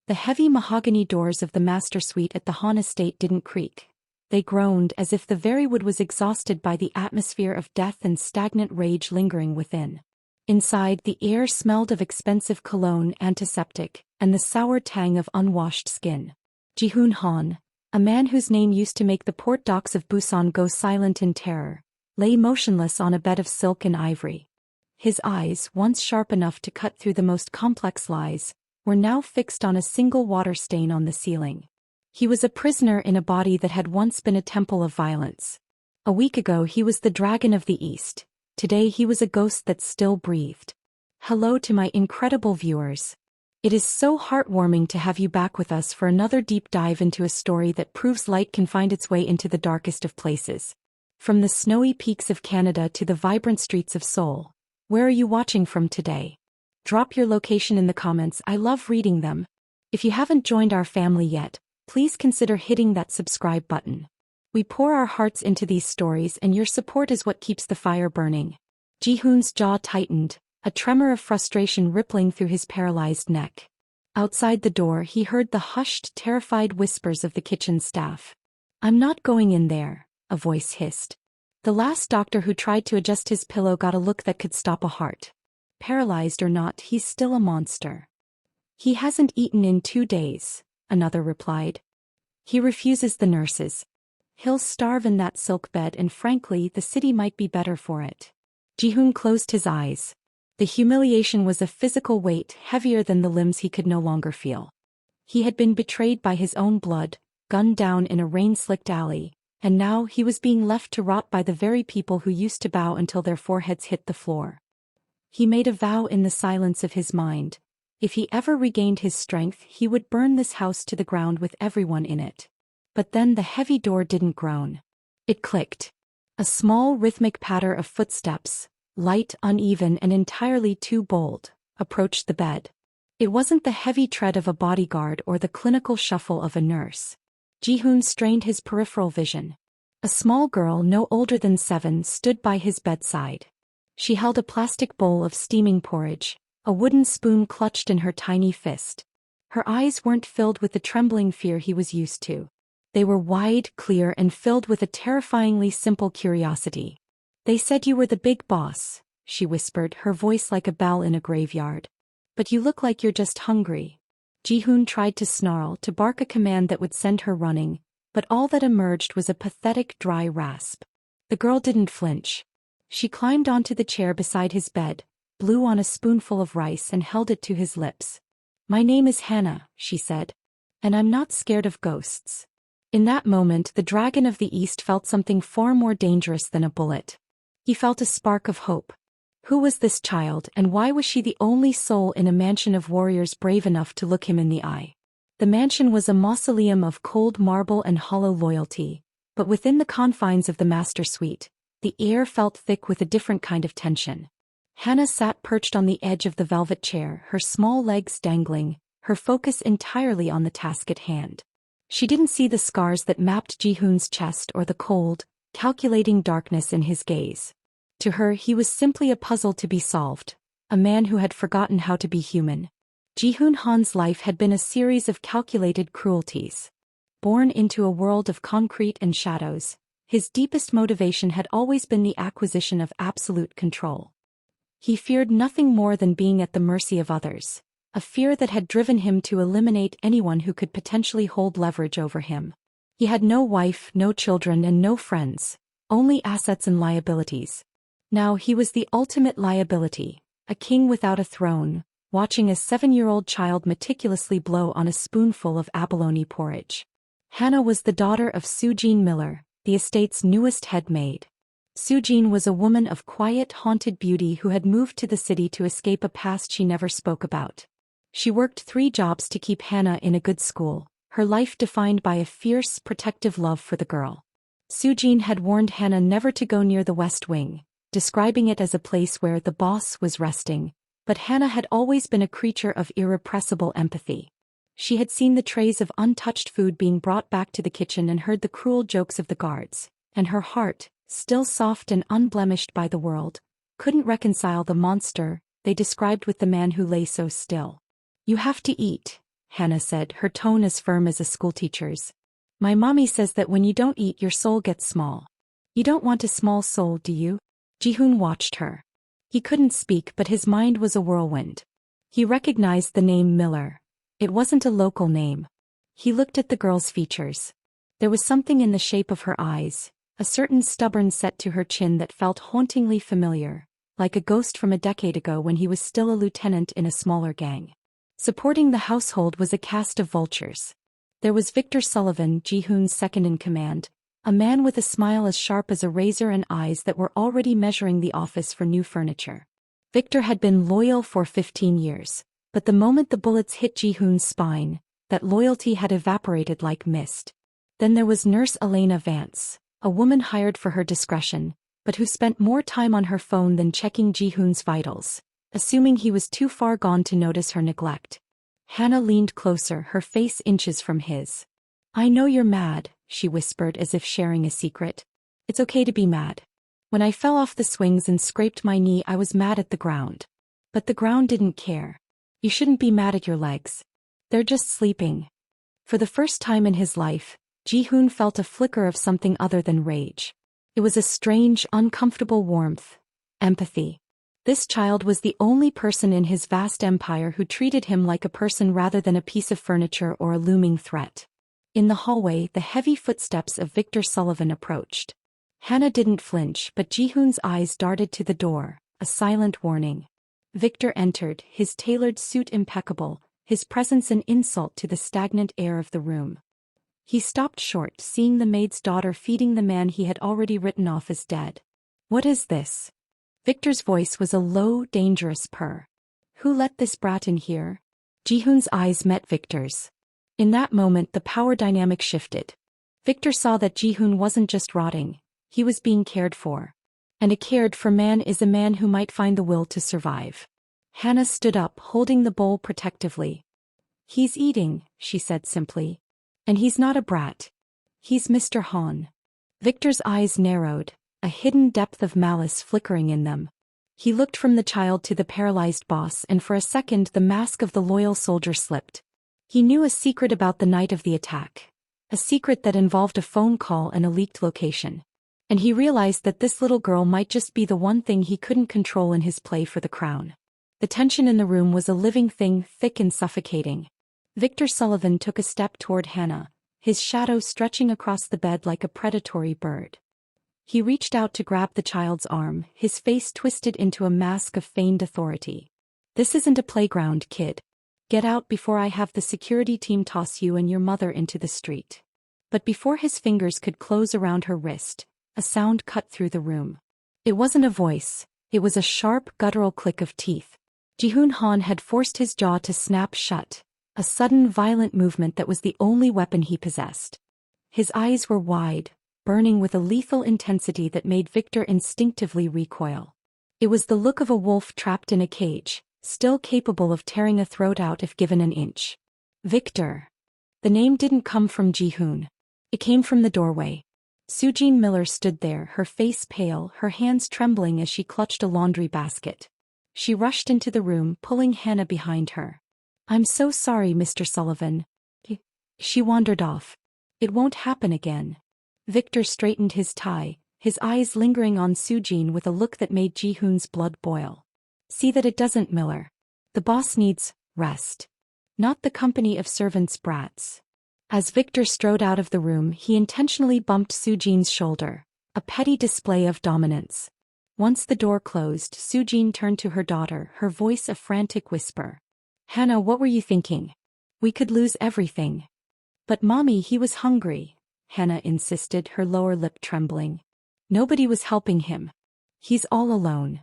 The heavy mahogany doors of the master suite at the Han estate didn't creak. They groaned as if the very wood was exhausted by the atmosphere of death and stagnant rage lingering within. Inside, the air smelled of expensive cologne, antiseptic, and the sour tang of unwashed skin. Ji-hoon Han, a man whose name used to make the port docks of Busan go silent in terror, lay motionless on a bed of silk and ivory. His eyes, once sharp enough to cut through the most complex lies, were now fixed on a single water stain on the ceiling. He was a prisoner in a body that had once been a temple of violence. A week ago he was the dragon of the East. Today he was a ghost that still breathed. Hello to my incredible viewers. It is so heartwarming to have you back with us for another deep dive into a story that proves light can find its way into the darkest of places. From the snowy peaks of Canada to the vibrant streets of Seoul. Where are you watching from today? Drop your location in the comments, I love reading them. If you haven't joined our family yet, please consider hitting that subscribe button. We pour our hearts into these stories and your support is what keeps the fire burning. Ji-hoon's jaw tightened, a tremor of frustration rippling through his paralyzed neck. Outside the door he heard the hushed, terrified whispers of the kitchen staff. "I'm not going in there," a voice hissed. The last doctor who tried to adjust his pillow got a look that could stop a heart. Paralyzed or not, he's still a monster. "He hasn't eaten in 2 days," another replied. "He refuses the nurses. He'll starve in that silk bed and frankly the city might be better for it." Ji-hoon closed his eyes. The humiliation was a physical weight heavier than the limbs he could no longer feel. He had been betrayed by his own blood, gunned down in a rain-slicked alley, and now he was being left to rot by the very people who used to bow until their foreheads hit the floor. He made a vow in the silence of his mind. If he ever regained his strength he would burn this house to the ground with everyone in it. But then the heavy door didn't groan. It clicked. A small rhythmic patter of footsteps, light, uneven and entirely too bold, approached the bed. It wasn't the heavy tread of a bodyguard or the clinical shuffle of a nurse. Ji-hoon strained his peripheral vision. A small girl no older than 7 stood by his bedside. She held a plastic bowl of steaming porridge, a wooden spoon clutched in her tiny fist. Her eyes weren't filled with the trembling fear he was used to. They were wide, clear and filled with a terrifyingly simple curiosity. "They said you were the big boss," she whispered, her voice like a bell in a graveyard. "But you look like you're just hungry." Ji-hoon tried to snarl, to bark a command that would send her running, but all that emerged was a pathetic dry rasp. The girl didn't flinch. She climbed onto the chair beside his bed, blew on a spoonful of rice and held it to his lips. "My name is Hannah," she said. "And I'm not scared of ghosts." In that moment the dragon of the East felt something far more dangerous than a bullet. He felt a spark of hope. Who was this child and why was she the only soul in a mansion of warriors brave enough to look him in the eye? The mansion was a mausoleum of cold marble and hollow loyalty, but within the confines of the master suite, the air felt thick with a different kind of tension. Hannah sat perched on the edge of the velvet chair, her small legs dangling, her focus entirely on the task at hand. She didn't see the scars that mapped Ji-hoon's chest or the cold, calculating darkness in his gaze. To her he was simply a puzzle to be solved, a man who had forgotten how to be human. Ji-hoon Han's life had been a series of calculated cruelties. Born into a world of concrete and shadows, his deepest motivation had always been the acquisition of absolute control. He feared nothing more than being at the mercy of others, a fear that had driven him to eliminate anyone who could potentially hold leverage over him. He had no wife, no children and no friends, only assets and liabilities. Now he was the ultimate liability, a king without a throne, watching a 7-year-old child meticulously blow on a spoonful of abalone porridge. Hannah was the daughter of Soo-jin Miller, the estate's newest head maid. Soo-jin was a woman of quiet, haunted beauty who had moved to the city to escape a past she never spoke about. She worked 3 jobs to keep Hannah in a good school, her life defined by a fierce, protective love for the girl. Soo-jin had warned Hannah never to go near the West Wing, describing it as a place where the boss was resting, but Hannah had always been a creature of irrepressible empathy. She had seen the trays of untouched food being brought back to the kitchen and heard the cruel jokes of the guards, and her heart, still soft and unblemished by the world, couldn't reconcile the monster they described with the man who lay so still. "You have to eat," Hannah said, her tone as firm as a schoolteacher's. My mommy says that when you don't eat your soul gets small. You don't want a small soul, do you? Ji-hoon watched her. He couldn't speak but his mind was a whirlwind. He recognized the name Miller. It wasn't a local name. He looked at the girl's features. There was something in the shape of her eyes, a certain stubborn set to her chin that felt hauntingly familiar, like a ghost from a decade ago when he was still a lieutenant in a smaller gang. Supporting the household was a cast of vultures. There was Victor Sullivan, Ji-hoon's second-in-command, a man with a smile as sharp as a razor and eyes that were already measuring the office for new furniture. Victor had been loyal for 15 years, but the moment the bullets hit Ji-hoon's spine, that loyalty had evaporated like mist. Then there was Nurse Elena Vance, a woman hired for her discretion, but who spent more time on her phone than checking Ji-hoon's vitals, assuming he was too far gone to notice her neglect. Hannah leaned closer, her face inches from his. I know you're mad, she whispered as if sharing a secret. It's okay to be mad. When I fell off the swings and scraped my knee, I was mad at the ground. But the ground didn't care. You shouldn't be mad at your legs. They're just sleeping. For the first time in his life, Ji-hoon felt a flicker of something other than rage. It was a strange, uncomfortable warmth. Empathy. This child was the only person in his vast empire who treated him like a person rather than a piece of furniture or a looming threat. In the hallway, the heavy footsteps of Victor Sullivan approached. Hannah didn't flinch, but Ji-hoon's eyes darted to the door, a silent warning. Victor entered, his tailored suit impeccable, his presence an insult to the stagnant air of the room. He stopped short, seeing the maid's daughter feeding the man he had already written off as dead. What is this? Victor's voice was a low, dangerous purr. Who let this brat in here? Ji-hoon's eyes met Victor's. In that moment the power dynamic shifted. Victor saw that Ji-hoon wasn't just rotting, he was being cared for. And a cared for man is a man who might find the will to survive. Hannah stood up, holding the bowl protectively. He's eating, she said simply. And he's not a brat. He's Mr. Han. Victor's eyes narrowed, a hidden depth of malice flickering in them. He looked from the child to the paralyzed boss, and for a second the mask of the loyal soldier slipped. He knew a secret about the night of the attack. A secret that involved a phone call and a leaked location. And he realized that this little girl might just be the one thing he couldn't control in his play for the crown. The tension in the room was a living thing, thick and suffocating. Victor Sullivan took a step toward Hannah, his shadow stretching across the bed like a predatory bird. He reached out to grab the child's arm, his face twisted into a mask of feigned authority. This isn't a playground, kid. Get out before I have the security team toss you and your mother into the street. But before his fingers could close around her wrist, a sound cut through the room. It wasn't a voice, it was a sharp, guttural click of teeth. Ji-hoon Han had forced his jaw to snap shut, a sudden, violent movement that was the only weapon he possessed. His eyes were wide, burning with a lethal intensity that made Victor instinctively recoil. It was the look of a wolf trapped in a cage, still capable of tearing a throat out if given an inch. Victor. The name didn't come from Ji-hoon. It came from the doorway. Sujin Miller stood there, her face pale, her hands trembling as she clutched a laundry basket. She rushed into the room, pulling Hannah behind her. I'm so sorry, Mr. Sullivan. She wandered off. It won't happen again. Victor straightened his tie, his eyes lingering on Sujin with a look that made Ji-hoon's blood boil. See that it doesn't, Miller. The boss needs rest. Not the company of servants' brats. As Victor strode out of the room, he intentionally bumped Sujin's shoulder, a petty display of dominance. Once the door closed, Sujin turned to her daughter, her voice a frantic whisper. Hannah, what were you thinking? We could lose everything. But Mommy, he was hungry, Hannah insisted, her lower lip trembling. Nobody was helping him. He's all alone.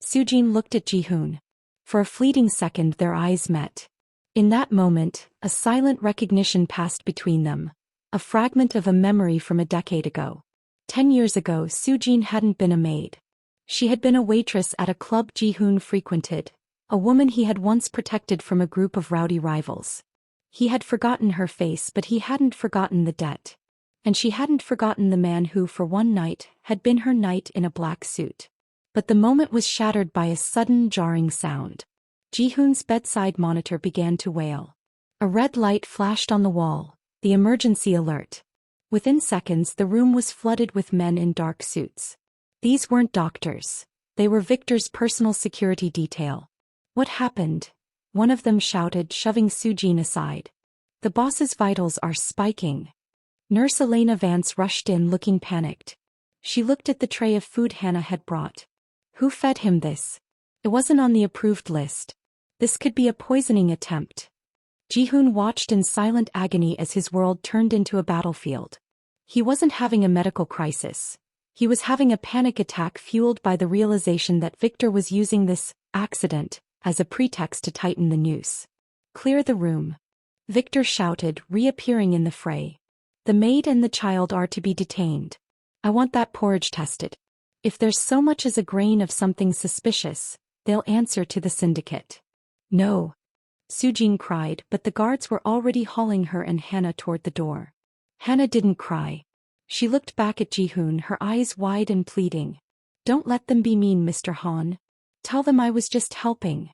Sujin looked at Ji-hoon. For a fleeting second their eyes met. In that moment, a silent recognition passed between them, a fragment of a memory from a decade ago. 10 years ago, Sujin hadn't been a maid. She had been a waitress at a club Ji-hoon frequented, a woman he had once protected from a group of rowdy rivals. He had forgotten her face, but he hadn't forgotten the debt. And she hadn't forgotten the man who, for one night, had been her knight in a black suit. But the moment was shattered by a sudden, jarring sound. Ji-hoon's bedside monitor began to wail. A red light flashed on the wall, the emergency alert. Within seconds the room was flooded with men in dark suits. These weren't doctors. They were Victor's personal security detail. "What happened?" one of them shouted, shoving Sujin aside. "The boss's vitals are spiking." Nurse Elena Vance rushed in looking panicked. She looked at the tray of food Hannah had brought. Who fed him this? It wasn't on the approved list. This could be a poisoning attempt. Ji-hoon watched in silent agony as his world turned into a battlefield. He wasn't having a medical crisis. He was having a panic attack fueled by the realization that Victor was using this accident as a pretext to tighten the noose. "Clear the room," Victor shouted, reappearing in the fray. "The maid and the child are to be detained. I want that porridge tested. If there's so much as a grain of something suspicious, they'll answer to the syndicate." "No," Sujin cried, but the guards were already hauling her and Hannah toward the door. Hannah didn't cry. She looked back at Ji-hoon, her eyes wide and pleading. "Don't let them be mean, Mr. Han. Tell them I was just helping."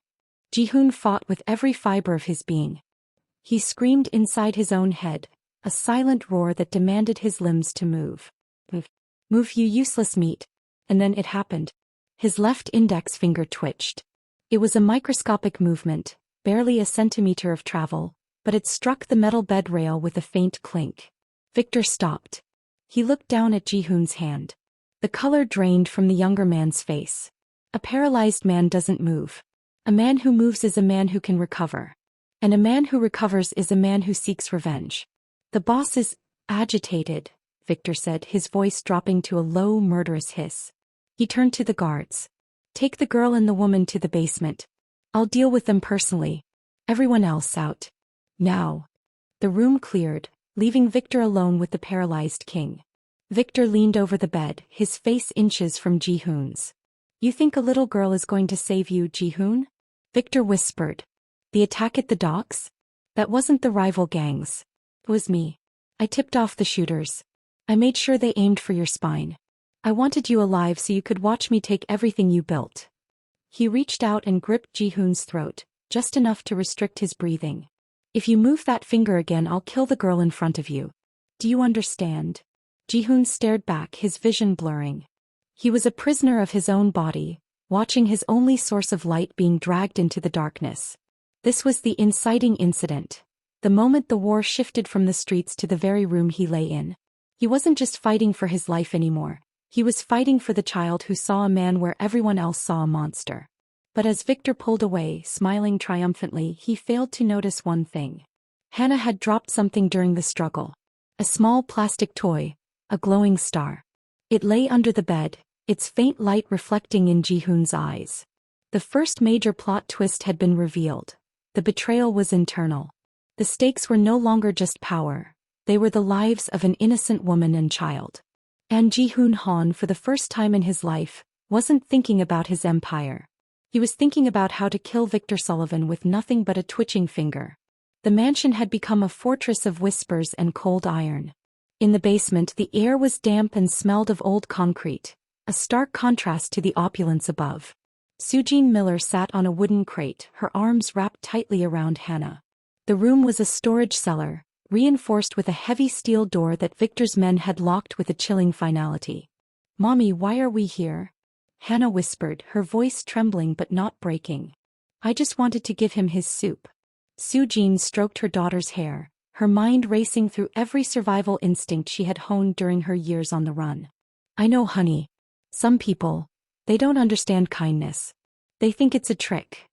Ji-hoon fought with every fiber of his being. He screamed inside his own head, a silent roar that demanded his limbs to move. "Move. Move, you useless meat." And then it happened. His left index finger twitched. It was a microscopic movement, barely a centimeter of travel, but it struck the metal bed rail with a faint clink. Victor stopped. He looked down at Ji-hoon's hand. The color drained from the younger man's face. A paralyzed man doesn't move. A man who moves is a man who can recover. And a man who recovers is a man who seeks revenge. "The boss is agitated," Victor said, his voice dropping to a low, murderous hiss. He turned to the guards. "Take the girl and the woman to the basement. I'll deal with them personally. Everyone else out. Now." The room cleared, leaving Victor alone with the paralyzed king. Victor leaned over the bed, his face inches from Ji-hoon's. "You think a little girl is going to save you, Ji-hoon?" Victor whispered. "The attack at the docks? That wasn't the rival gangs. It was me. I tipped off the shooters. I made sure they aimed for your spine. I wanted you alive so you could watch me take everything you built." He reached out and gripped Ji-hoon's throat, just enough to restrict his breathing. "If you move that finger again, I'll kill the girl in front of you. Do you understand?" Ji-hoon stared back, his vision blurring. He was a prisoner of his own body, watching his only source of light being dragged into the darkness. This was the inciting incident. The moment the war shifted from the streets to the very room he lay in. He wasn't just fighting for his life anymore. He was fighting for the child who saw a man where everyone else saw a monster. But as Victor pulled away, smiling triumphantly, he failed to notice one thing. Hannah had dropped something during the struggle. A small plastic toy, a glowing star. It lay under the bed, its faint light reflecting in Ji-hoon's eyes. The first major plot twist had been revealed. The betrayal was internal. The stakes were no longer just power. They were the lives of an innocent woman and child. And Ji-hoon Han, for the first time in his life, wasn't thinking about his empire. He was thinking about how to kill Victor Sullivan with nothing but a twitching finger. The mansion had become a fortress of whispers and cold iron. In the basement, the air was damp and smelled of old concrete, a stark contrast to the opulence above. Sujin Miller sat on a wooden crate, her arms wrapped tightly around Hannah. The room was a storage cellar, reinforced with a heavy steel door that Victor's men had locked with a chilling finality. "Mommy, why are we here?" Hannah whispered, her voice trembling but not breaking. "I just wanted to give him his soup." Sujin stroked her daughter's hair, her mind racing through every survival instinct she had honed during her years on the run. "I know, honey. Some people, they don't understand kindness. They think it's a trick."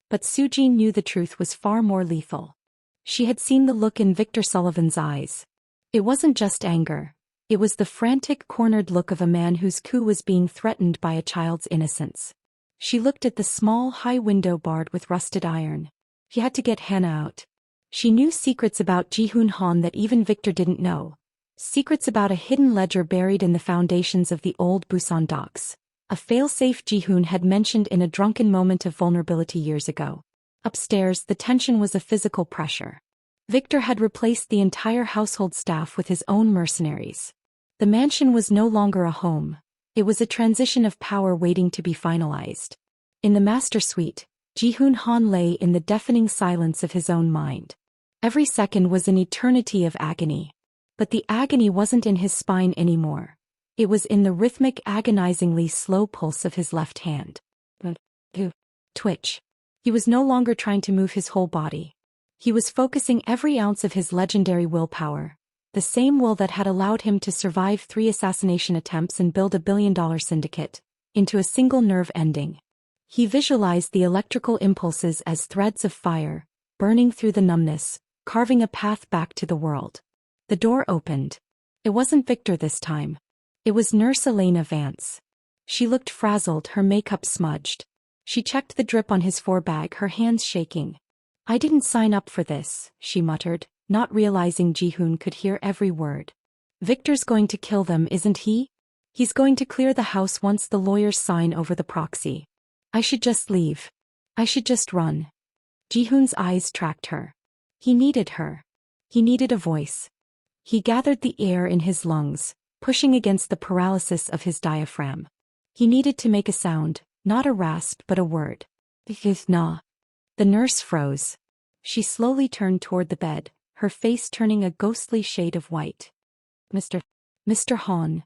But Sujin knew the truth was far more lethal. She had seen the look in Victor Sullivan's eyes. It wasn't just anger. It was the frantic, cornered look of a man whose coup was being threatened by a child's innocence. She looked at the small, high window barred with rusted iron. He had to get Hannah out. She knew secrets about Ji-hoon Han that even Victor didn't know. Secrets about a hidden ledger buried in the foundations of the old Busan docks. A failsafe Ji-hoon had mentioned in a drunken moment of vulnerability years ago. Upstairs, the tension was a physical pressure. Victor had replaced the entire household staff with his own mercenaries. The mansion was no longer a home. It was a transition of power waiting to be finalized. In the master suite, Ji-hoon Han lay in the deafening silence of his own mind. Every second was an eternity of agony. But the agony wasn't in his spine anymore. It was in the rhythmic, agonizingly slow pulse of his left hand. Twitch. He was no longer trying to move his whole body. He was focusing every ounce of his legendary willpower, the same will that had allowed him to survive 3 assassination attempts and build a billion-dollar syndicate, into a single nerve ending. He visualized the electrical impulses as threads of fire, burning through the numbness, carving a path back to the world. The door opened. It wasn't Victor this time. It was Nurse Elena Vance. She looked frazzled, her makeup smudged. She checked the drip on his forebag, her hands shaking. "I didn't sign up for this," she muttered, not realizing Ji-hoon could hear every word. "Victor's going to kill them, isn't he? He's going to clear the house once the lawyers sign over the proxy. I should just leave. I should just run." Ji-hoon's eyes tracked her. He needed her. He needed a voice. He gathered the air in his lungs, pushing against the paralysis of his diaphragm. He needed to make a sound, not a rasp but a word. "Nah." The nurse froze. She slowly turned toward the bed, her face turning a ghostly shade of white. Mr. Han.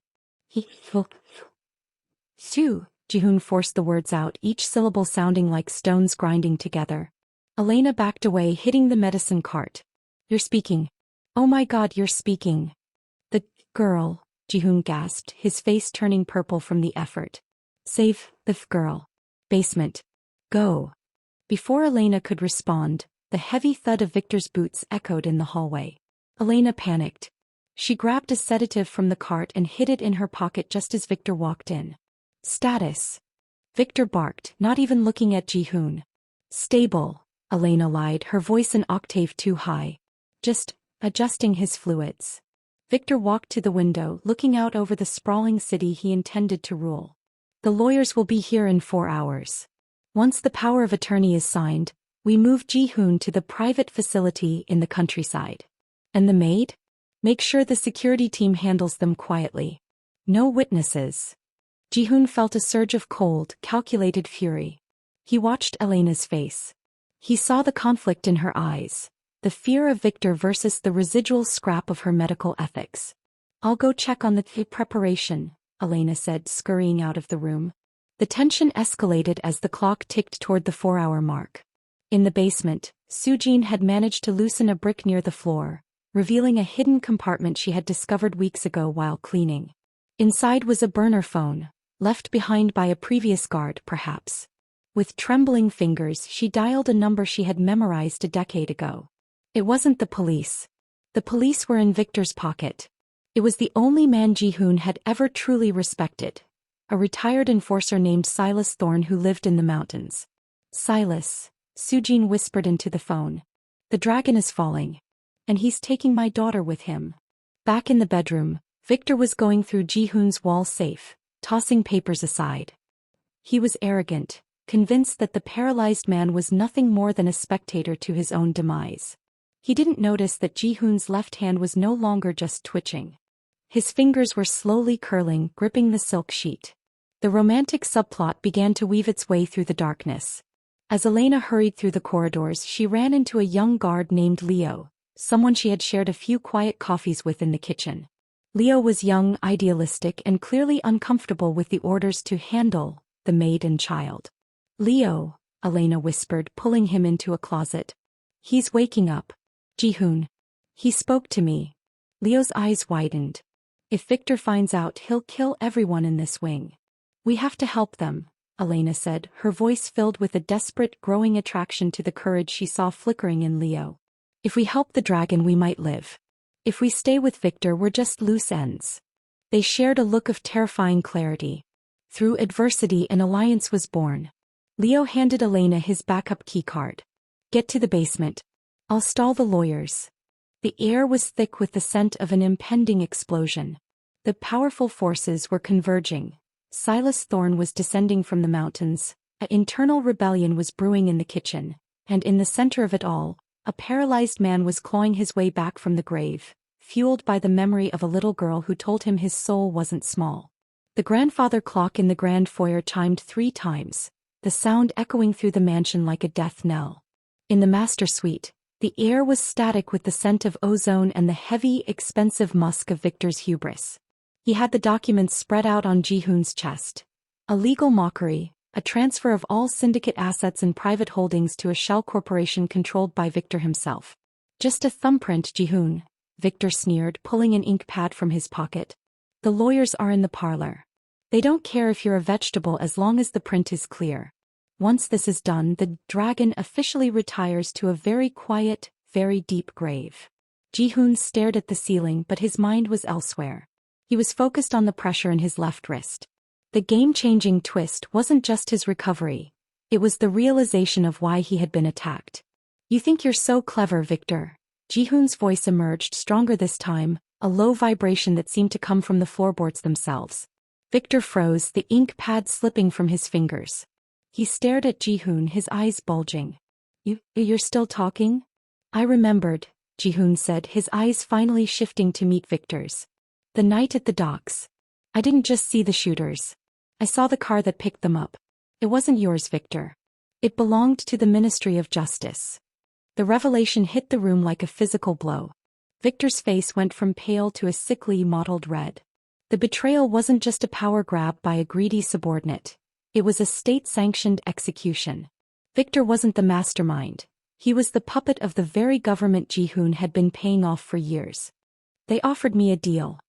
Sue. Ji-hoon forced the words out, each syllable sounding like stones grinding together. Elena backed away, hitting the medicine cart. "You're speaking. Oh my God, you're speaking." "The girl," Ji-hoon gasped, his face turning purple from the effort. "Save the girl. Basement. Go." Before Elena could respond, the heavy thud of Victor's boots echoed in the hallway. Elena panicked. She grabbed a sedative from the cart and hid it in her pocket just as Victor walked in. "Status." Victor barked, not even looking at Ji-hoon. "Stable," Elena lied, her voice an octave too high. "Just adjusting his fluids." Victor walked to the window, looking out over the sprawling city he intended to rule. "The lawyers will be here in 4 hours. Once the power of attorney is signed, we move Ji-hoon to the private facility in the countryside. And the maid? Make sure the security team handles them quietly. No witnesses." Ji-hoon felt a surge of cold, calculated fury. He watched Elena's face. He saw the conflict in her eyes, the fear of Victor versus the residual scrap of her medical ethics. "I'll go check on the preparation," Elena said, scurrying out of the room. The tension escalated as the clock ticked toward the 4-hour mark. In the basement, Soo-jin had managed to loosen a brick near the floor, revealing a hidden compartment she had discovered weeks ago while cleaning. Inside was a burner phone, left behind by a previous guard, perhaps. With trembling fingers, she dialed a number she had memorized a decade ago. It wasn't the police. The police were in Victor's pocket. It was the only man Ji-hoon had ever truly respected. A retired enforcer named Silas Thorne who lived in the mountains. "Silas," Soo-jin whispered into the phone. "The dragon is falling. And he's taking my daughter with him." Back in the bedroom, Victor was going through Ji-hoon's wall safe, tossing papers aside. He was arrogant, convinced that the paralyzed man was nothing more than a spectator to his own demise. He didn't notice that Ji-hoon's left hand was no longer just twitching. His fingers were slowly curling, gripping the silk sheet. The romantic subplot began to weave its way through the darkness. As Elena hurried through the corridors, she ran into a young guard named Leo, someone she had shared a few quiet coffees with in the kitchen. Leo was young, idealistic, and clearly uncomfortable with the orders to handle the maid and child. "Leo," Elena whispered, pulling him into a closet. "He's waking up. Ji-hoon. He spoke to me." Leo's eyes widened. "If Victor finds out, he'll kill everyone in this wing. We have to help them," Elena said, her voice filled with a desperate, growing attraction to the courage she saw flickering in Leo. "If we help the dragon, we might live. If we stay with Victor, we're just loose ends." They shared a look of terrifying clarity. Through adversity, an alliance was born. Leo handed Elena his backup keycard. "Get to the basement. I'll stall the lawyers." The air was thick with the scent of an impending explosion. The powerful forces were converging. Silas Thorne was descending from the mountains, an internal rebellion was brewing in the kitchen, and in the center of it all, a paralyzed man was clawing his way back from the grave, fueled by the memory of a little girl who told him his soul wasn't small. The grandfather clock in the grand foyer chimed 3 times, the sound echoing through the mansion like a death knell. In the master suite, The air was static with the scent of ozone and the heavy, expensive musk of Victor's hubris. He had the documents spread out on Ji-hoon's chest. A legal mockery, a transfer of all syndicate assets and private holdings to a shell corporation controlled by Victor himself. Just a thumbprint, Ji-hoon, Victor sneered, pulling an ink pad from his pocket. The lawyers are in the parlor. They don't care if you're a vegetable as long as the print is clear. Once this is done, the dragon officially retires to a very quiet, very deep grave. Ji-hoon stared at the ceiling, but his mind was elsewhere. He was focused on the pressure in his left wrist. The game-changing twist wasn't just his recovery. It was the realization of why he had been attacked. You think you're so clever, Victor. Ji-hoon's voice emerged stronger this time, a low vibration that seemed to come from the floorboards themselves. Victor froze, the ink pad slipping from his fingers. He stared at Ji-hoon, his eyes bulging. You're still talking? I remembered, Ji-hoon said, his eyes finally shifting to meet Victor's. The night at the docks. I didn't just see the shooters. I saw the car that picked them up. It wasn't yours, Victor. It belonged to the Ministry of Justice. The revelation hit the room like a physical blow. Victor's face went from pale to a sickly mottled red. The betrayal wasn't just a power grab by a greedy subordinate. It was a state-sanctioned execution. Victor wasn't the mastermind. He was the puppet of the very government Ji-hoon had been paying off for years. They offered me a deal.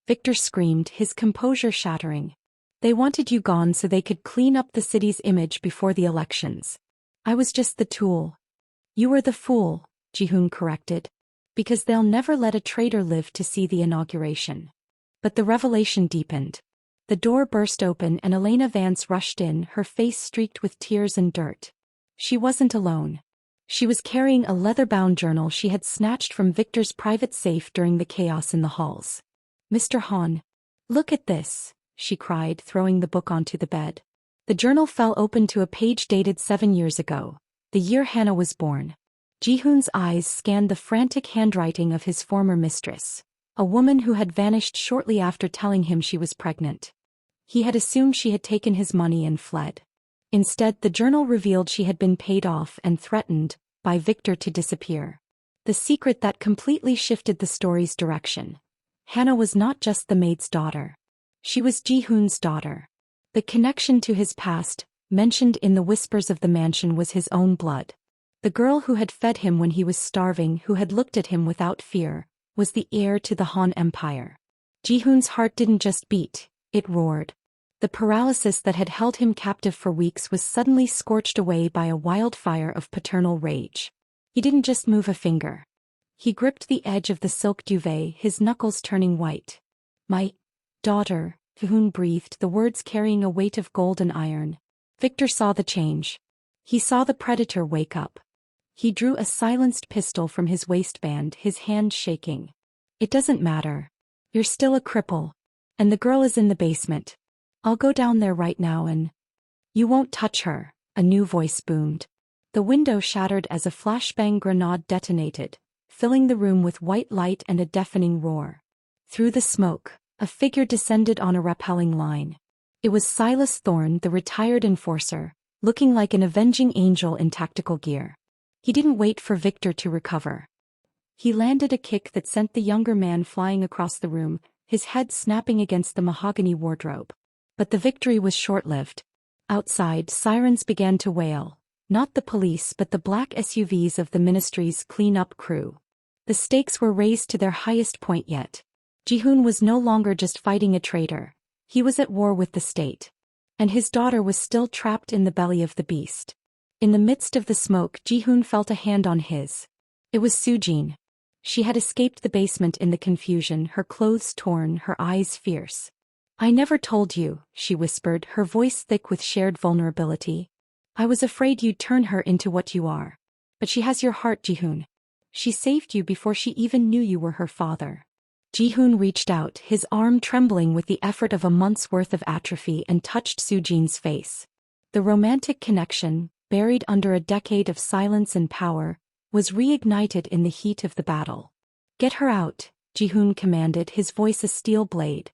Victor screamed, his composure shattering. They wanted you gone so they could clean up the city's image before the elections. I was just the tool. You were the fool, Ji-hoon corrected. Because they'll never let a traitor live to see the inauguration. But the revelation deepened. The door burst open and Elena Vance rushed in, her face streaked with tears and dirt. She wasn't alone. She was carrying a leather-bound journal she had snatched from Victor's private safe during the chaos in the halls. Mr. Han. Look at this, she cried, throwing the book onto the bed. The journal fell open to a page dated 7 years ago, the year Hannah was born. Ji-hoon's eyes scanned the frantic handwriting of his former mistress, a woman who had vanished shortly after telling him she was pregnant. He had assumed she had taken his money and fled. Instead, the journal revealed she had been paid off and threatened by Victor to disappear. The secret that completely shifted the story's direction. Hannah was not just the maid's daughter. She was Ji-hoon's daughter. The connection to his past, mentioned in the whispers of the mansion, was his own blood. The girl who had fed him when he was starving, who had looked at him without fear, was the heir to the Han Empire. Ji-hoon's heart didn't just beat, it roared. The paralysis that had held him captive for weeks was suddenly scorched away by a wildfire of paternal rage. He didn't just move a finger. He gripped the edge of the silk duvet, his knuckles turning white. My daughter, Ji-hoon breathed, the words carrying a weight of gold and iron. Victor saw the change. He saw the predator wake up. He drew a silenced pistol from his waistband, his hand shaking. It doesn't matter. You're still a cripple. And the girl is in the basement. I'll go down there right now and... You won't touch her, a new voice boomed. The window shattered as a flashbang grenade detonated, filling the room with white light and a deafening roar. Through the smoke, a figure descended on a rappelling line. It was Silas Thorne, the retired enforcer, looking like an avenging angel in tactical gear. He didn't wait for Victor to recover. He landed a kick that sent the younger man flying across the room, his head snapping against the mahogany wardrobe. But the victory was short-lived. Outside, sirens began to wail, not the police but the black SUVs of the ministry's clean-up crew. The stakes were raised to their highest point yet. Ji-hoon was no longer just fighting a traitor. He was at war with the state. And his daughter was still trapped in the belly of the beast. In the midst of the smoke, Ji-hoon felt a hand on his. It was Soo-jin. She had escaped the basement in the confusion, her clothes torn, her eyes fierce. I never told you, she whispered, her voice thick with shared vulnerability. I was afraid you'd turn her into what you are. But she has your heart, Ji-hoon. She saved you before she even knew you were her father. Ji-hoon reached out, his arm trembling with the effort of a month's worth of atrophy, and touched Soo-jin's face. The romantic connection, buried under a decade of silence and power, was reignited in the heat of the battle. Get her out, Ji-hoon commanded, his voice a steel blade.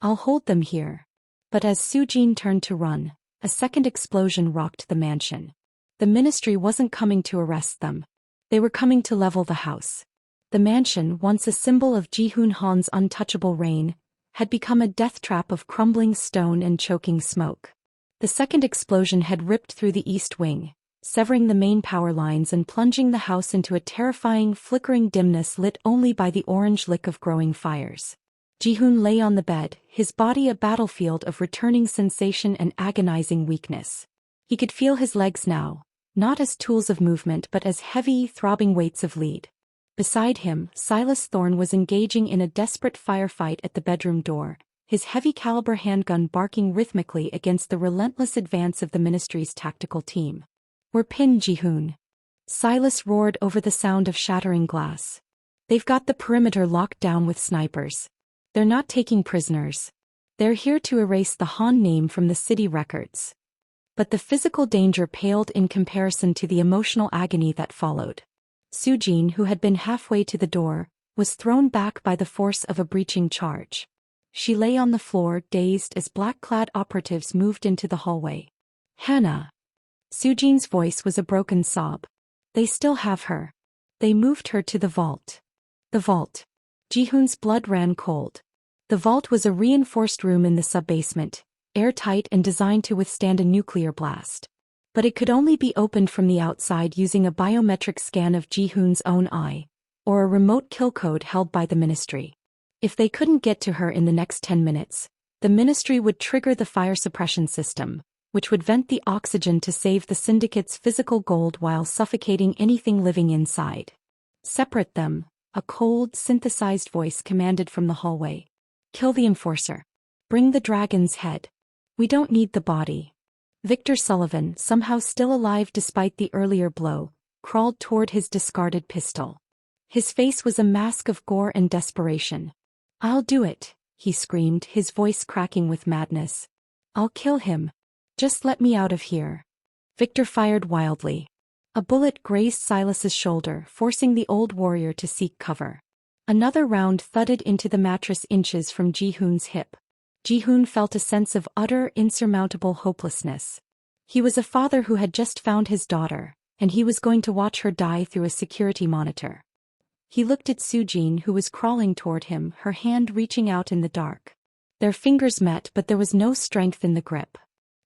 I'll hold them here. But as Soo-jin turned to run, a second explosion rocked the mansion. The ministry wasn't coming to arrest them. They were coming to level the house. The mansion, once a symbol of Ji-hoon Han's untouchable reign, had become a death trap of crumbling stone and choking smoke. The second explosion had ripped through the east wing, severing the main power lines and plunging the house into a terrifying, flickering dimness lit only by the orange lick of growing fires. Ji-hoon lay on the bed, his body a battlefield of returning sensation and agonizing weakness. He could feel his legs now, not as tools of movement but as heavy, throbbing weights of lead. Beside him, Silas Thorne was engaging in a desperate firefight at the bedroom door, his heavy-caliber handgun barking rhythmically against the relentless advance of the Ministry's tactical team. "We're pinned, Ji-hoon," Silas roared over the sound of shattering glass. "They've got the perimeter locked down with snipers. They're not taking prisoners. They're here to erase the Han name from the city records." But the physical danger paled in comparison to the emotional agony that followed. Soo-jin, who had been halfway to the door, was thrown back by the force of a breaching charge. She lay on the floor, dazed as black-clad operatives moved into the hallway. "Hannah." Soo-jin's voice was a broken sob. "They still have her." They moved her to the vault. The vault. Ji-hoon's blood ran cold. The vault was a reinforced room in the sub-basement, airtight and designed to withstand a nuclear blast. But it could only be opened from the outside using a biometric scan of Ji-hoon's own eye, or a remote kill code held by the Ministry. If they couldn't get to her in the next 10 minutes, the Ministry would trigger the fire suppression system, which would vent the oxygen to save the Syndicate's physical gold while suffocating anything living inside. "Separate them," a cold, synthesized voice commanded from the hallway. "Kill the enforcer. Bring the dragon's head. We don't need the body." Victor Sullivan, somehow still alive despite the earlier blow, crawled toward his discarded pistol. His face was a mask of gore and desperation. "I'll do it," he screamed, his voice cracking with madness. "I'll kill him. Just let me out of here." Victor fired wildly. A bullet grazed Silas's shoulder, forcing the old warrior to seek cover. Another round thudded into the mattress inches from Ji-hoon's hip. Ji-hoon felt a sense of utter, insurmountable hopelessness. He was a father who had just found his daughter, and he was going to watch her die through a security monitor. He looked at Soo-jin, who was crawling toward him, her hand reaching out in the dark. Their fingers met, but there was no strength in the grip.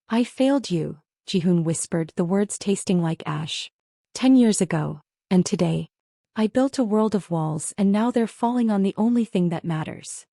"I failed you," Ji-hoon whispered, the words tasting like ash. 10 years ago, and today. I built a world of walls and now they're falling on the only thing that matters."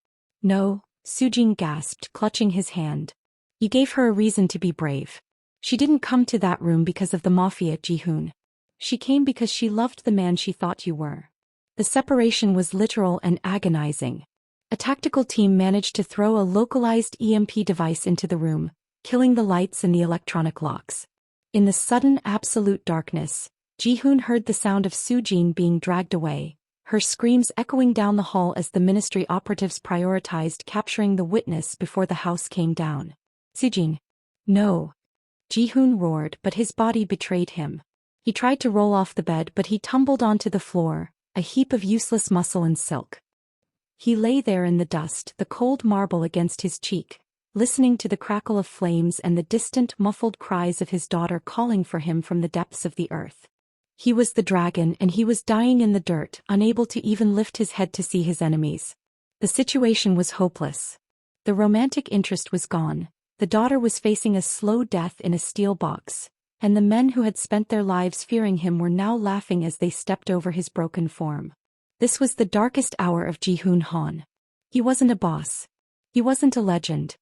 "No," Soo-jin gasped, clutching his hand. "You gave her a reason to be brave. She didn't come to that room because of the Mafia, Ji-hoon. She came because she loved the man she thought you were." The separation was literal and agonizing. A tactical team managed to throw a localized EMP device into the room, killing the lights and the electronic locks. In the sudden absolute darkness, Ji-hoon heard the sound of Soo-jin being dragged away, her screams echoing down the hall as the Ministry operatives prioritized capturing the witness before the house came down. "Soo-jin." "No." Ji-hoon roared, but his body betrayed him. He tried to roll off the bed, but he tumbled onto the floor, a heap of useless muscle and silk. He lay there in the dust, the cold marble against his cheek, listening to the crackle of flames and the distant, muffled cries of his daughter calling for him from the depths of the earth. He was the dragon and he was dying in the dirt, unable to even lift his head to see his enemies. The situation was hopeless. The romantic interest was gone, the daughter was facing a slow death in a steel box, and the men who had spent their lives fearing him were now laughing as they stepped over his broken form. This was the darkest hour of Ji-hoon Han. He wasn't a boss. He wasn't a legend.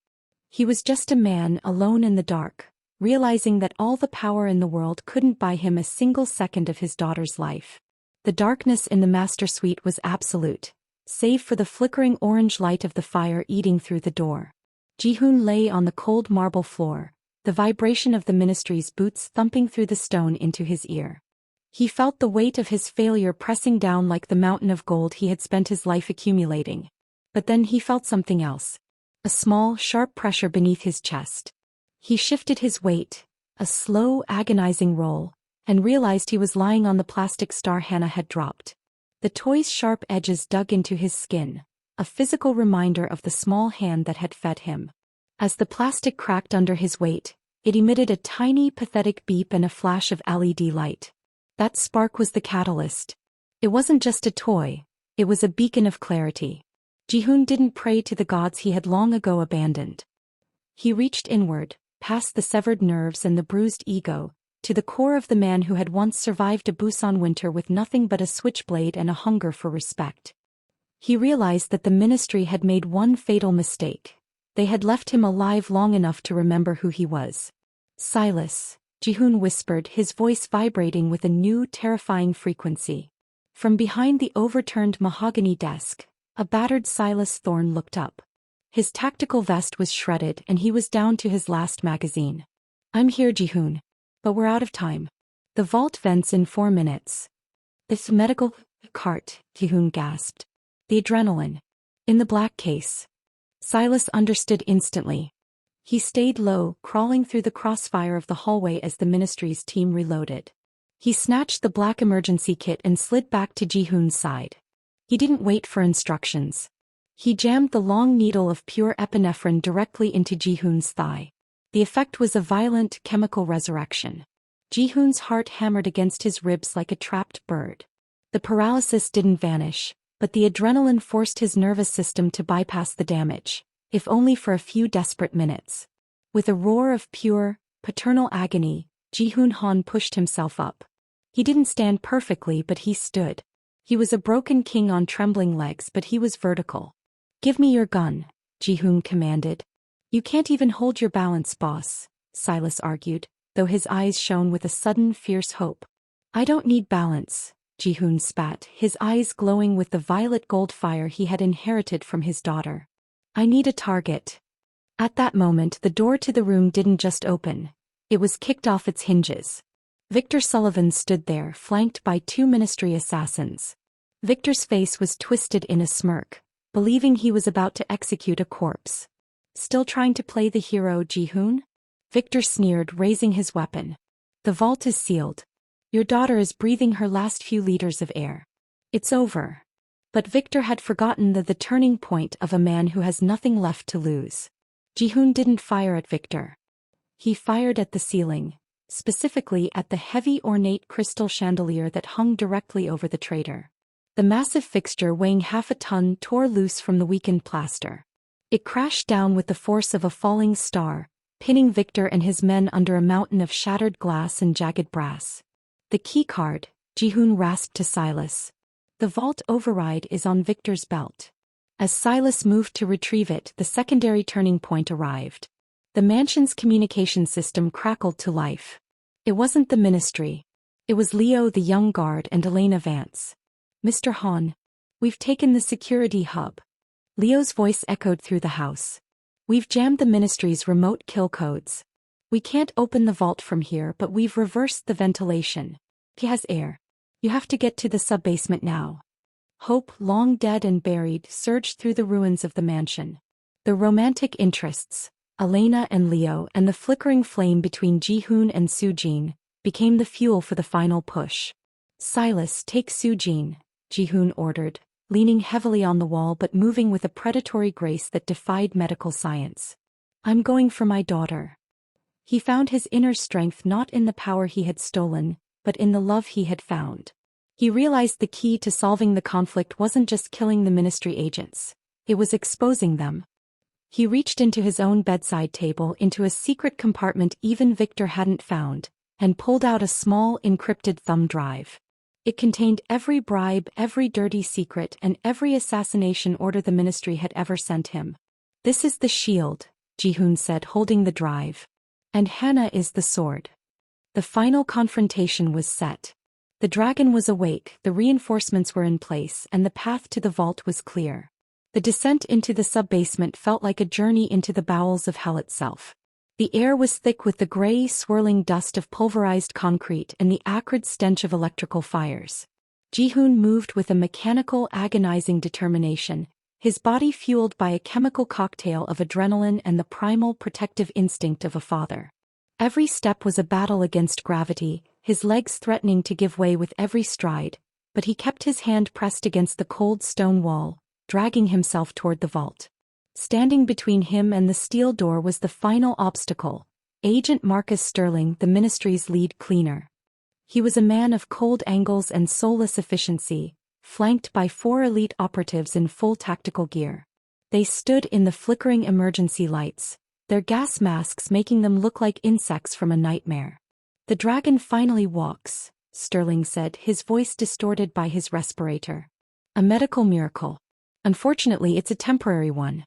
He was just a man alone in the dark, realizing that all the power in the world couldn't buy him a single second of his daughter's life. The darkness in the master suite was absolute, save for the flickering orange light of the fire eating through the door. Ji-hoon lay on the cold marble floor, the vibration of the Ministry's boots thumping through the stone into his ear. He felt the weight of his failure pressing down like the mountain of gold he had spent his life accumulating. But then he felt something else. A small, sharp pressure beneath his chest. He shifted his weight, a slow, agonizing roll, and realized he was lying on the plastic star Hannah had dropped. The toy's sharp edges dug into his skin, a physical reminder of the small hand that had fed him. As the plastic cracked under his weight, it emitted a tiny, pathetic beep and a flash of LED light. That spark was the catalyst. It wasn't just a toy, it was a beacon of clarity. Ji-hoon didn't pray to the gods he had long ago abandoned. He reached inward, past the severed nerves and the bruised ego, to the core of the man who had once survived a Busan winter with nothing but a switchblade and a hunger for respect. He realized that the ministry had made one fatal mistake. They had left him alive long enough to remember who he was. Silas, Ji-hoon whispered, his voice vibrating with a new, terrifying frequency. From behind the overturned mahogany desk, a battered Silas Thorne looked up. His tactical vest was shredded and he was down to his last magazine. "I'm here, Ji-hoon. But we're out of time. The vault vents in 4 minutes." "This medical cart," Ji-hoon gasped. "The adrenaline. In the black case." Silas understood instantly. He stayed low, crawling through the crossfire of the hallway as the ministry's team reloaded. He snatched the black emergency kit and slid back to Ji-hoon's side. He didn't wait for instructions. He jammed the long needle of pure epinephrine directly into Ji-hoon's thigh. The effect was a violent chemical resurrection. Ji-hoon's heart hammered against his ribs like a trapped bird. The paralysis didn't vanish, but the adrenaline forced his nervous system to bypass the damage, if only for a few desperate minutes. With a roar of pure, paternal agony, Ji-hoon Han pushed himself up. He didn't stand perfectly, but he stood. He was a broken king on trembling legs, but he was vertical. "Give me your gun," Ji-hoon commanded. "You can't even hold your balance, boss," Silas argued, though his eyes shone with a sudden fierce hope. "I don't need balance," Ji-hoon spat, his eyes glowing with the violet gold fire he had inherited from his daughter. "I need a target." At that moment the door to the room didn't just open, it was kicked off its hinges. Victor Sullivan stood there, flanked by 2 ministry assassins. Victor's face was twisted in a smirk, believing he was about to execute a corpse. "Still trying to play the hero, Ji-hoon?" Victor sneered, raising his weapon. "The vault is sealed. Your daughter is breathing her last few liters of air. It's over." But Victor had forgotten the turning point of a man who has nothing left to lose. Ji-hoon didn't fire at Victor. He fired at the ceiling, specifically at the heavy ornate crystal chandelier that hung directly over the traitor. The massive fixture weighing half a ton tore loose from the weakened plaster. It crashed down with the force of a falling star, pinning Victor and his men under a mountain of shattered glass and jagged brass. "The key card," Ji-hoon rasped to Silas. "The vault override is on Victor's belt." As Silas moved to retrieve it, the secondary turning point arrived. The mansion's communication system crackled to life. It wasn't the ministry. It was Leo, the young guard, and Elena Vance. "Mr. Han, we've taken the security hub." Leo's voice echoed through the house. "We've jammed the ministry's remote kill codes. We can't open the vault from here, but we've reversed the ventilation. He has air. You have to get to the sub-basement now." Hope, long dead and buried, surged through the ruins of the mansion. The romantic interests, Elena and Leo, and the flickering flame between Ji-hoon and Soo-jin, became the fuel for the final push. "Silas, take Soo-jin," Ji-hoon ordered, leaning heavily on the wall but moving with a predatory grace that defied medical science. "I'm going for my daughter." He found his inner strength not in the power he had stolen, but in the love he had found. He realized the key to solving the conflict wasn't just killing the ministry agents. It was exposing them. He reached into his own bedside table, into a secret compartment even Victor hadn't found, and pulled out a small encrypted thumb drive. It contained every bribe, every dirty secret, and every assassination order the ministry had ever sent him. "This is the shield," Ji-hoon said, holding the drive. "And Hannah is the sword." The final confrontation was set. The dragon was awake, the reinforcements were in place, and the path to the vault was clear. The descent into the sub-basement felt like a journey into the bowels of hell itself. The air was thick with the gray, swirling dust of pulverized concrete and the acrid stench of electrical fires. Ji-hoon moved with a mechanical, agonizing determination, his body fueled by a chemical cocktail of adrenaline and the primal protective instinct of a father. Every step was a battle against gravity, his legs threatening to give way with every stride, but he kept his hand pressed against the cold stone wall, dragging himself toward the vault. Standing between him and the steel door was the final obstacle, Agent Marcus Sterling, the ministry's lead cleaner. He was a man of cold angles and soulless efficiency, flanked by 4 elite operatives in full tactical gear. They stood in the flickering emergency lights, their gas masks making them look like insects from a nightmare. "The dragon finally walks," Sterling said, his voice distorted by his respirator. "A medical miracle. Unfortunately, it's a temporary one.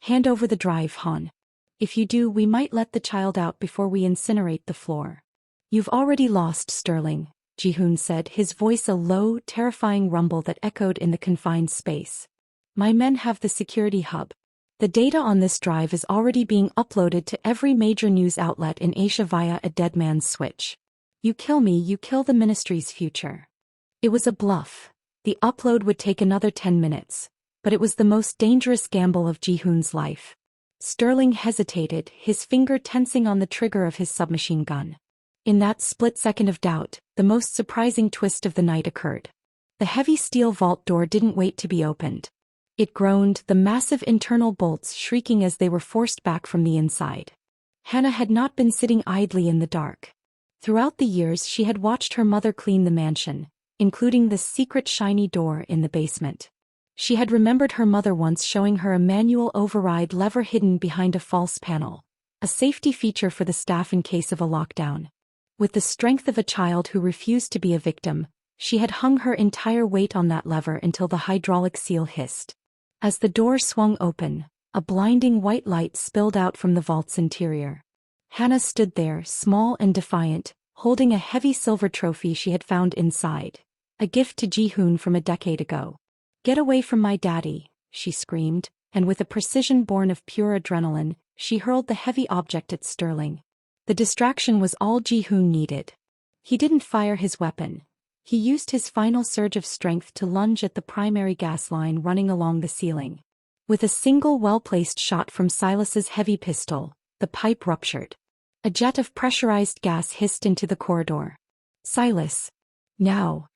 Hand over the drive, Han. If you do, we might let the child out before we incinerate the floor." "You've already lost, Sterling," Ji-hoon said, his voice a low, terrifying rumble that echoed in the confined space. "My men have the security hub. The data on this drive is already being uploaded to every major news outlet in Asia via a dead man's switch. You kill me, you kill the ministry's future." It was a bluff. The upload would take another 10 minutes, but it was the most dangerous gamble of Ji-hoon's life. Sterling hesitated, his finger tensing on the trigger of his submachine gun. In that split second of doubt, the most surprising twist of the night occurred. The heavy steel vault door didn't wait to be opened. It groaned, the massive internal bolts shrieking as they were forced back from the inside. Hannah had not been sitting idly in the dark. Throughout the years she had watched her mother clean the mansion, including the secret shiny door in the basement. She had remembered her mother once showing her a manual override lever hidden behind a false panel, a safety feature for the staff in case of a lockdown. With the strength of a child who refused to be a victim, she had hung her entire weight on that lever until the hydraulic seal hissed. As the door swung open, a blinding white light spilled out from the vault's interior. Hannah stood there, small and defiant, holding a heavy silver trophy she had found inside, a gift to Ji-hoon from a decade ago. "Get away from my daddy," she screamed, and with a precision born of pure adrenaline, she hurled the heavy object at Sterling. The distraction was all Ji-hoon needed. He didn't fire his weapon. He used his final surge of strength to lunge at the primary gas line running along the ceiling. With a single well-placed shot from Silas's heavy pistol, the pipe ruptured. A jet of pressurized gas hissed into the corridor. "Silas! Now!"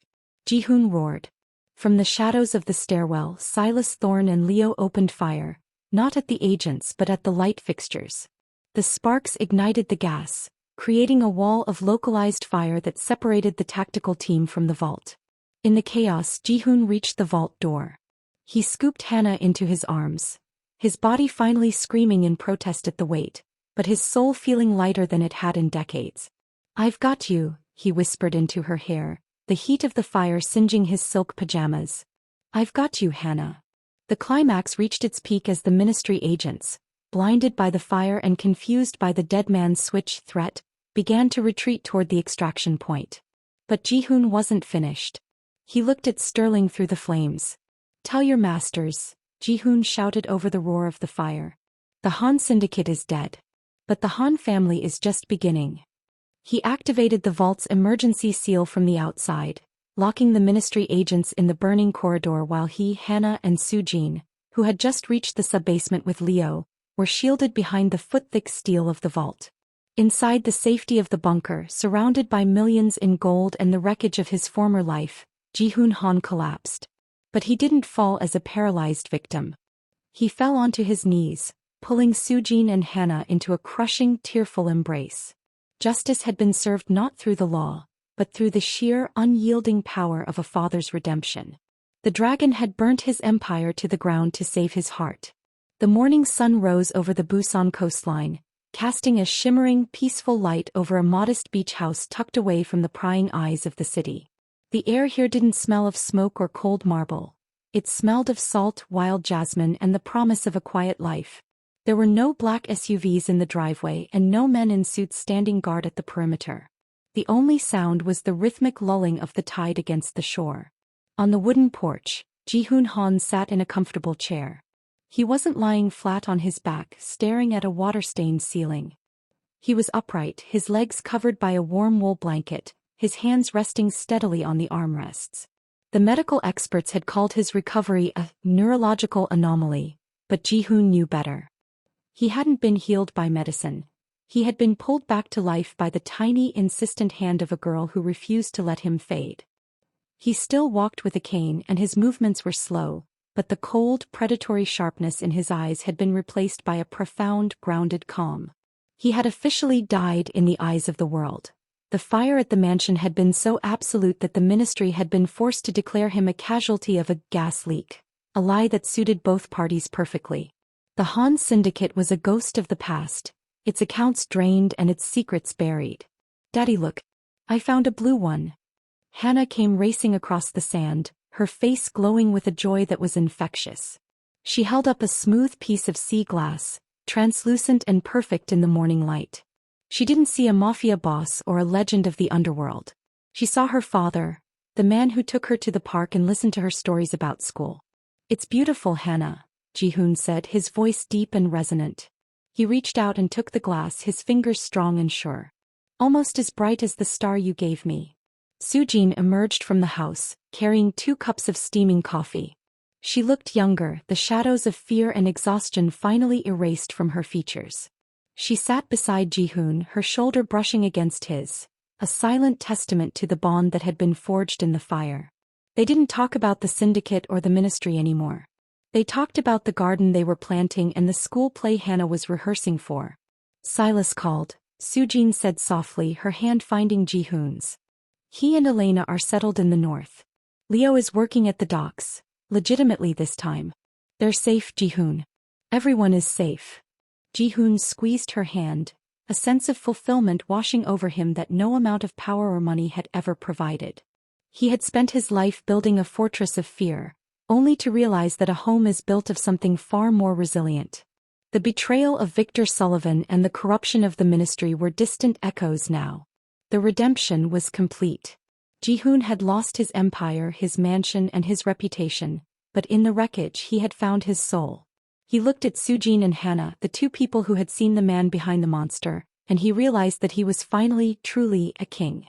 Ji-hoon roared. From the shadows of the stairwell, Silas Thorne and Leo opened fire, not at the agents but at the light fixtures. The sparks ignited the gas, creating a wall of localized fire that separated the tactical team from the vault. In the chaos, Ji-hoon reached the vault door. He scooped Hannah into his arms, his body finally screaming in protest at the weight, but his soul feeling lighter than it had in decades. "I've got you," he whispered into her hair, the heat of the fire singeing his silk pajamas. "I've got you, Hannah." The climax reached its peak as the ministry agents, blinded by the fire and confused by the dead man's switch threat, began to retreat toward the extraction point. But Ji-hoon wasn't finished. He looked at Sterling through the flames. "Tell your masters," Ji-hoon shouted over the roar of the fire. "The Han Syndicate is dead. But the Han family is just beginning." He activated the vault's emergency seal from the outside, locking the ministry agents in the burning corridor while he, Hannah and Soo-jin, who had just reached the subbasement with Leo, were shielded behind the foot-thick steel of the vault. Inside the safety of the bunker, surrounded by millions in gold and the wreckage of his former life, Ji-hoon Han collapsed. But he didn't fall as a paralyzed victim. He fell onto his knees, pulling Soo-jin and Hannah into a crushing, tearful embrace. Justice had been served not through the law, but through the sheer, unyielding power of a father's redemption. The dragon had burnt his empire to the ground to save his heart. The morning sun rose over the Busan coastline, casting a shimmering, peaceful light over a modest beach house tucked away from the prying eyes of the city. The air here didn't smell of smoke or cold marble. It smelled of salt, wild jasmine, and the promise of a quiet life. There were no black SUVs in the driveway and no men in suits standing guard at the perimeter. The only sound was the rhythmic lulling of the tide against the shore. On the wooden porch, Ji-hoon Han sat in a comfortable chair. He wasn't lying flat on his back, staring at a water-stained ceiling. He was upright, his legs covered by a warm wool blanket, his hands resting steadily on the armrests. The medical experts had called his recovery a neurological anomaly, but Ji-hoon knew better. He hadn't been healed by medicine. He had been pulled back to life by the tiny, insistent hand of a girl who refused to let him fade. He still walked with a cane and his movements were slow, but the cold, predatory sharpness in his eyes had been replaced by a profound, grounded calm. He had officially died in the eyes of the world. The fire at the mansion had been so absolute that the ministry had been forced to declare him a casualty of a gas leak, a lie that suited both parties perfectly. The Han Syndicate was a ghost of the past, its accounts drained and its secrets buried. "Daddy, look. I found a blue one." Hannah came racing across the sand, her face glowing with a joy that was infectious. She held up a smooth piece of sea glass, translucent and perfect in the morning light. She didn't see a mafia boss or a legend of the underworld. She saw her father, the man who took her to the park and listened to her stories about school. "It's beautiful, Hannah," Ji-hoon said, his voice deep and resonant. He reached out and took the glass, his fingers strong and sure. "Almost as bright as the star you gave me." Soo-jin emerged from the house, carrying 2 cups of steaming coffee. She looked younger, the shadows of fear and exhaustion finally erased from her features. She sat beside Ji-hoon, her shoulder brushing against his, a silent testament to the bond that had been forged in the fire. They didn't talk about the syndicate or the ministry anymore. They talked about the garden they were planting and the school play Hannah was rehearsing for. "Silas called," Soo-jin said softly, her hand finding Ji-hoon's. "He and Elena are settled in the north. Leo is working at the docks, legitimately this time. They're safe, Ji-hoon. Everyone is safe." Ji-hoon squeezed her hand, a sense of fulfillment washing over him that no amount of power or money had ever provided. He had spent his life building a fortress of fear, only to realize that a home is built of something far more resilient. The betrayal of Victor Sullivan and the corruption of the ministry were distant echoes now. The redemption was complete. Ji-hoon had lost his empire, his mansion and his reputation, but in the wreckage he had found his soul. He looked at Soo-jin and Hannah, the 2 people who had seen the man behind the monster, and he realized that he was finally, truly, a king.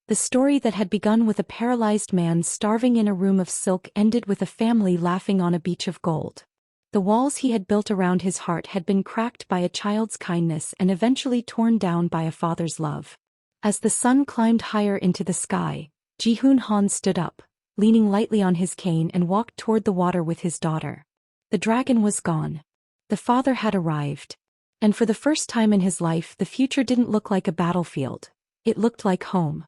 The story that had begun with a paralyzed man starving in a room of silk ended with a family laughing on a beach of gold. The walls he had built around his heart had been cracked by a child's kindness and eventually torn down by a father's love. As the sun climbed higher into the sky, Ji-hoon Han stood up, leaning lightly on his cane and walked toward the water with his daughter. The dragon was gone. The father had arrived. And for the first time in his life, the future didn't look like a battlefield. It looked like home.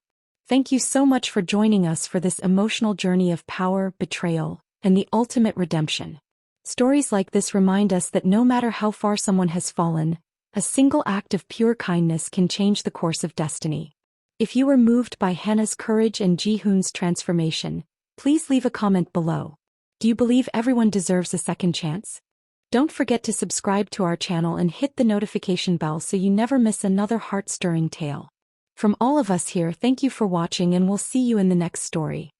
Thank you so much for joining us for this emotional journey of power, betrayal, and the ultimate redemption. Stories like this remind us that no matter how far someone has fallen, a single act of pure kindness can change the course of destiny. If you were moved by Hannah's courage and Ji-hoon's transformation, please leave a comment below. Do you believe everyone deserves a second chance? Don't forget to subscribe to our channel and hit the notification bell so you never miss another heart-stirring tale. From all of us here, thank you for watching and we'll see you in the next story.